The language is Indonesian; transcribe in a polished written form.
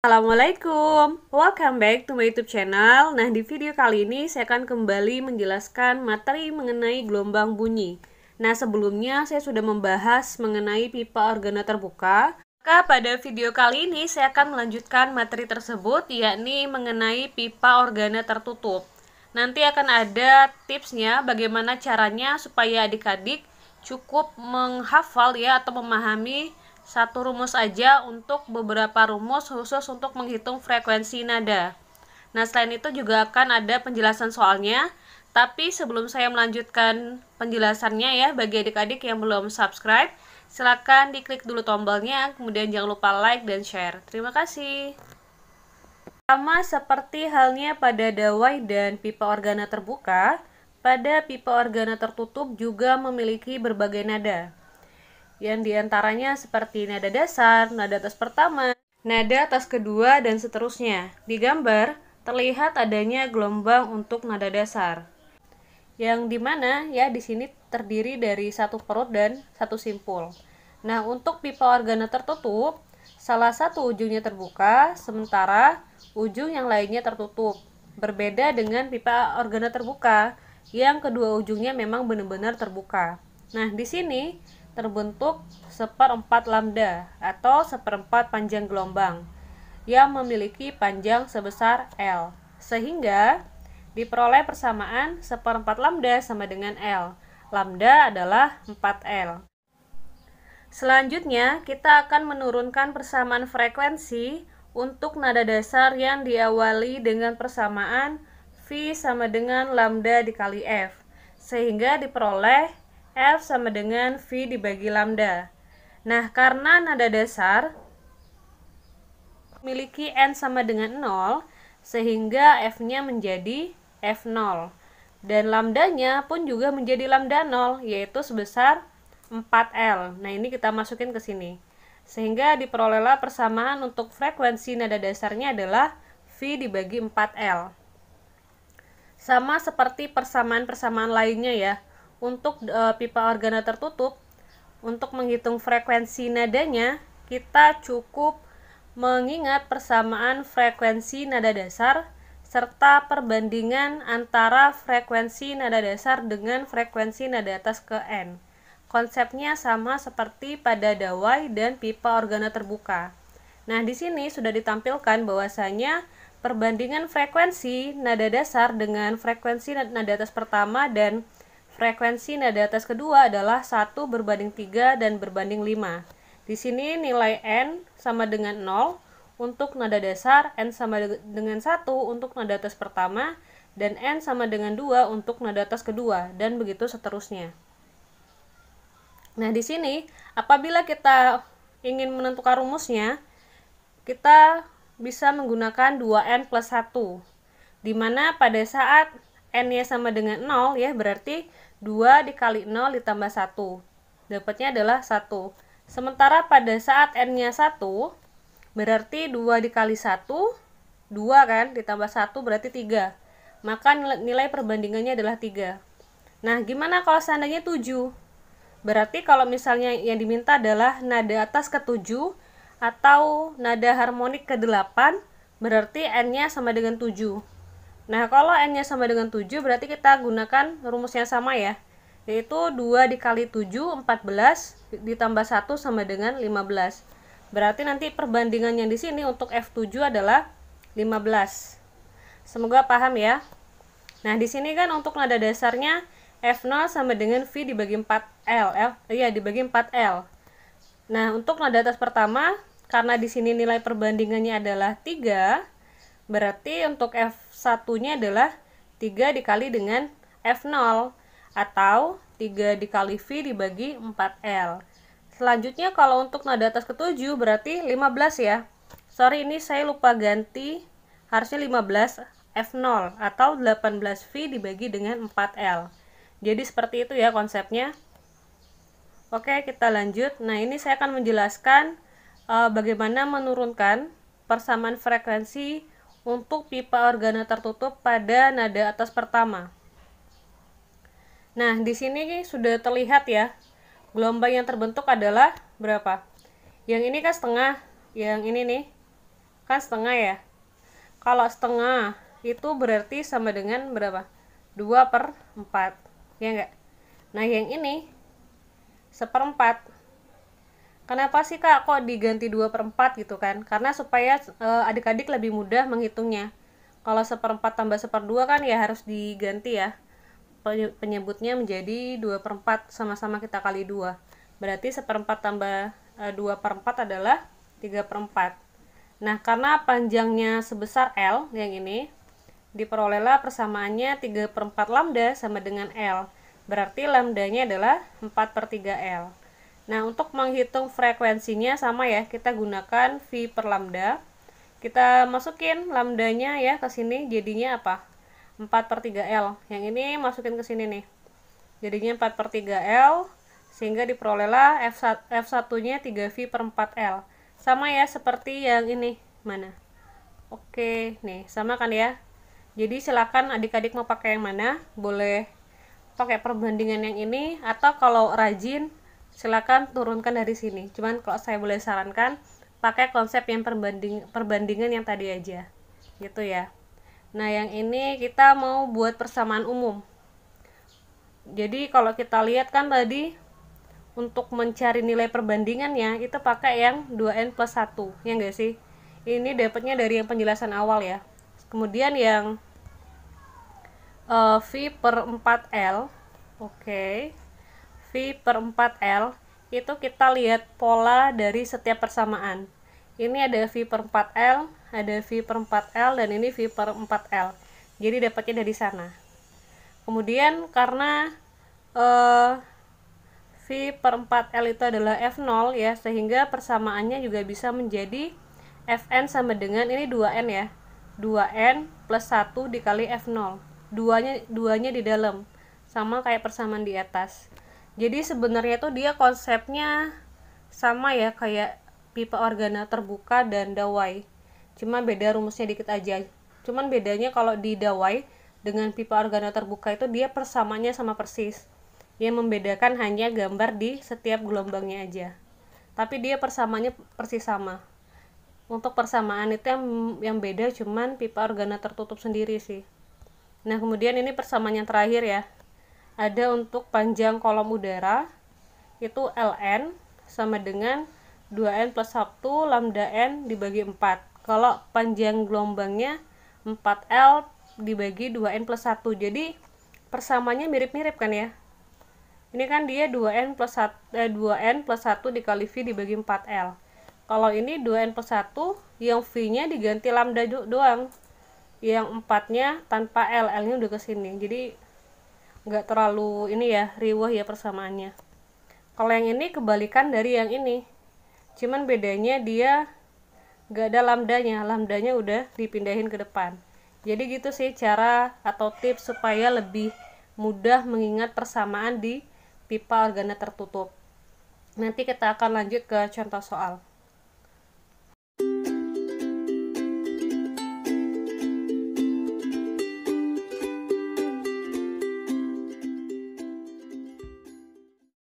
Assalamualaikum, welcome back to my YouTube channel. Nah, di video kali ini saya akan kembali menjelaskan materi mengenai gelombang bunyi. Nah, sebelumnya saya sudah membahas mengenai pipa organa terbuka. Maka pada video kali ini saya akan melanjutkan materi tersebut, yakni mengenai pipa organa tertutup. Nanti akan ada tipsnya bagaimana caranya supaya adik-adik cukup menghafal ya atau memahami satu rumus aja untuk beberapa rumus khusus untuk menghitung frekuensi nada. Nah, selain itu juga akan ada penjelasan soalnya. Tapi sebelum saya melanjutkan penjelasannya ya, bagi adik-adik yang belum subscribe, silakan diklik dulu tombolnya, kemudian jangan lupa like dan share. Terima kasih. Sama seperti halnya pada dawai dan pipa organa terbuka, pada pipa organa tertutup juga memiliki berbagai nada. Yang diantaranya seperti nada dasar, nada atas pertama, nada atas kedua, dan seterusnya. Di gambar, terlihat adanya gelombang untuk nada dasar. Yang dimana ya di sini terdiri dari satu perut dan satu simpul. Nah, untuk pipa organa tertutup, salah satu ujungnya terbuka, sementara ujung yang lainnya tertutup. Berbeda dengan pipa organa terbuka, yang kedua ujungnya memang benar-benar terbuka. Nah, di sini terbentuk seperempat lambda atau seperempat panjang gelombang yang memiliki panjang sebesar L, sehingga diperoleh persamaan seperempat lambda sama dengan L. Lambda adalah 4L. Selanjutnya, kita akan menurunkan persamaan frekuensi untuk nada dasar yang diawali dengan persamaan V sama dengan lambda dikali F, sehingga diperoleh F sama dengan V dibagi lambda. Nah, karena nada dasar memiliki N sama dengan 0, sehingga F-nya menjadi F0. Dan lambdanya pun juga menjadi lambda 0, yaitu sebesar 4L. Nah, ini kita masukin ke sini. Sehingga diperolehlah persamaan untuk frekuensi nada dasarnya adalah V dibagi 4L. Sama seperti persamaan-persamaan lainnya ya. Untuk pipa organa tertutup, untuk menghitung frekuensi nadanya, kita cukup mengingat persamaan frekuensi nada dasar serta perbandingan antara frekuensi nada dasar dengan frekuensi nada atas ke N. Konsepnya sama seperti pada dawai dan pipa organa terbuka. Nah, di sini sudah ditampilkan bahwasanya perbandingan frekuensi nada dasar dengan frekuensi nada atas pertama dan frekuensi nada atas kedua adalah 1 berbanding 3 dan berbanding 5. Di sini nilai N sama dengan 0 untuk nada dasar, N sama dengan 1 untuk nada atas pertama, dan N sama dengan 2 untuk nada atas kedua, dan begitu seterusnya. Nah, di sini apabila kita ingin menentukan rumusnya, kita bisa menggunakan 2N plus 1, di mana pada saat N-nya sama dengan 0 ya, berarti 2 dikali 0 ditambah 1. Dapatnya adalah 1. Sementara pada saat N-nya 1, berarti 2 dikali 1, 2 kan, ditambah 1 berarti 3. Maka nilai perbandingannya adalah 3. Nah, gimana kalau seandainya 7? Berarti kalau misalnya yang diminta adalah nada atas ke 7 atau nada harmonik ke 8, berarti N-nya sama dengan 7. Nah, kalau N-nya sama dengan 7, berarti kita gunakan rumus yang sama ya, yaitu 2 dikali 7, 14, ditambah 1 sama dengan 15. Berarti nanti perbandingan yang di sini untuk F7 adalah 15. Semoga paham ya. Nah, di sini kan untuk nada dasarnya F0 sama dengan V dibagi 4L. Dibagi 4L. Nah, untuk nada atas pertama, karena di sini nilai perbandingannya adalah 3, berarti untuk F1-nya adalah 3 dikali dengan F0 atau 3 dikali V dibagi 4L. Selanjutnya kalau untuk nada atas ke-7 berarti 15 ya. Sorry, ini saya lupa ganti, harusnya 15 F0 atau 18 V dibagi dengan 4L. Jadi seperti itu ya konsepnya. Oke, kita lanjut. Nah, ini saya akan menjelaskan bagaimana menurunkan persamaan frekuensi untuk pipa organa tertutup pada nada atas pertama. Nah, di sini sudah terlihat ya, gelombang yang terbentuk adalah berapa? Yang ini kan setengah, yang ini nih kan setengah ya. Kalau setengah itu berarti sama dengan berapa? 2/4, ya enggak? Nah yang ini 1/4. Kenapa sih kak kok diganti 2/4 gitu kan? Karena supaya adik-adik lebih mudah menghitungnya. Kalau 1/4 tambah 1/2 kan ya harus diganti ya, penyebutnya menjadi 2/4, sama-sama kita kali 2. Berarti 1/4 tambah 2/4 adalah 3/4. Nah karena panjangnya sebesar L yang ini, diperolehlah persamaannya 3/4 lambda sama dengan L. Berarti lambdanya adalah 4/3 L. Nah untuk menghitung frekuensinya sama ya, kita gunakan V per lambda. Kita masukin lambdanya ya ke sini, jadinya apa? 4/3L. Yang ini masukin ke sini nih, jadinya 4/3L, sehingga diperolehlah F1-nya 3V/4L. Sama ya seperti yang ini. Mana? Oke, nih sama kan ya. Jadi silakan adik-adik mau pakai yang mana, boleh pakai perbandingan yang ini, atau kalau rajin silakan turunkan dari sini. Cuman kalau saya boleh sarankan pakai konsep yang perbandingan yang tadi aja, gitu ya. Nah yang ini kita mau buat persamaan umum. Jadi kalau kita lihat kan tadi untuk mencari nilai perbandingannya itu pakai yang 2n+1, ya enggak sih? Ini dapatnya dari yang penjelasan awal ya. Kemudian yang V/4L, oke, V/4L itu kita lihat pola dari setiap persamaan. Ini ada V/4L, ada V/4L, dan ini V/4L. Jadi dapatnya dari sana. Kemudian karena V/4L itu adalah F0 ya, sehingga persamaannya juga bisa menjadi Fn sama dengan ini 2n ya, 2n+1 dikali F0. Duanya di dalam, sama kayak persamaan di atas. Jadi sebenarnya tuh dia konsepnya sama ya kayak pipa organa terbuka dan dawai, cuma beda rumusnya dikit aja. Cuman bedanya kalau di dawai dengan pipa organa terbuka itu dia persamaannya sama persis. Yang membedakan hanya gambar di setiap gelombangnya aja, tapi dia persamaannya persis sama. Untuk persamaan itu yang beda cuman pipa organa tertutup sendiri sih. Nah kemudian ini persamaan yang terakhir ya, ada untuk panjang kolom udara itu ln sama dengan 2n+1 lambda n dibagi 4. Kalau panjang gelombangnya 4L dibagi 2n+1. Jadi persamaannya mirip-mirip kan ya. Ini kan dia 2n+1 dikali V dibagi 4L. Kalau ini 2n+1 yang V-nya diganti lambda doang, yang 4-nya tanpa L, L-nya udah ke sini. Jadi nggak terlalu ini ya, riwah ya persamaannya. Kalau yang ini kebalikan dari yang ini, cuman bedanya dia nggak ada lambdanya udah dipindahin ke depan. Jadi gitu sih cara atau tips supaya lebih mudah mengingat persamaan di pipa organa tertutup. Nanti kita akan lanjut ke contoh soal.